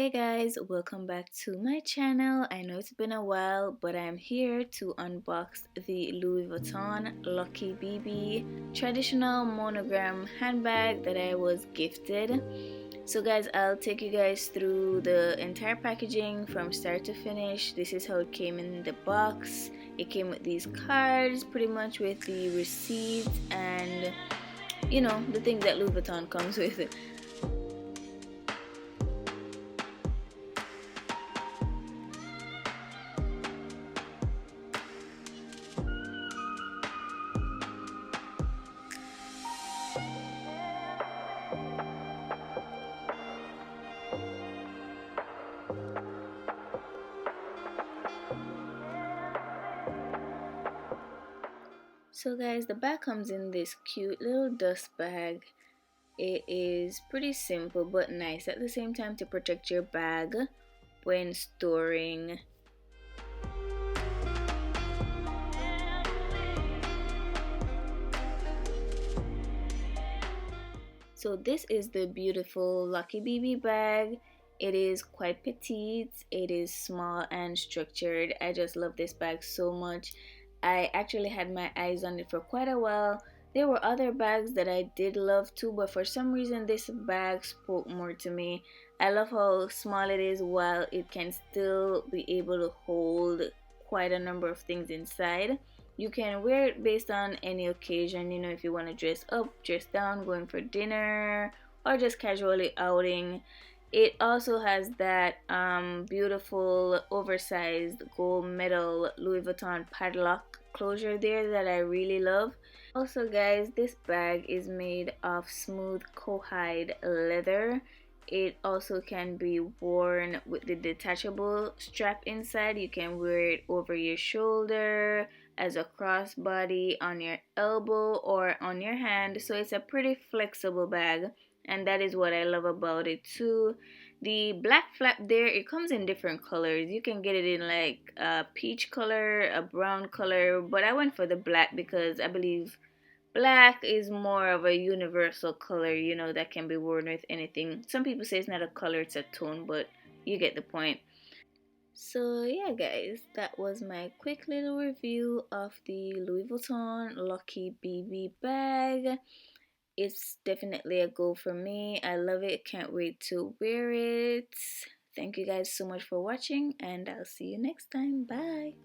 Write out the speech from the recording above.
Hey guys, welcome back to my channel. I know it's been a while, but I'm here to unbox the Louis Vuitton Lucky BB traditional monogram handbag that I was gifted. So guys, I'll take you guys through the entire packaging from start to finish. This is how it came in the box. It came with these cards, pretty much with the receipt and the things that Louis Vuitton comes with. So guys, the bag comes in this cute little dust bag. It is pretty simple but nice at the same time to protect your bag when storing. So this is the beautiful Lucky BB bag. It is quite petite, it is small and structured. I just love this bag so much. I actually had my eyes on it for quite a while. There were other bags that I did love too, but for some reason this bag spoke more to me. I love how small it is while it can still be able to hold quite a number of things inside. You can wear it based on any occasion, if you want to dress up, dress down, going for dinner, or just casually outing. It also has that beautiful oversized gold medal Louis Vuitton padlock closure there that I really love. Also guys, this bag is made of smooth cowhide leather. It also can be worn with the detachable strap inside. You can wear it over your shoulder, as a crossbody, on your elbow, or on your hand. So it's a pretty flexible bag, and that is what I love about it too. The black flap there, it comes in different colors. You can get it in like a peach color, a brown color, but I went for the black because I believe black is more of a universal color, that can be worn with anything. Some people say it's not a color, it's a tone, but you get the point. So yeah guys, that was my quick little review of the Louis Vuitton Lucky BB bag. It's definitely a go for me. I love it, can't wait to wear it. Thank you guys so much for watching, and I'll see you next time. Bye.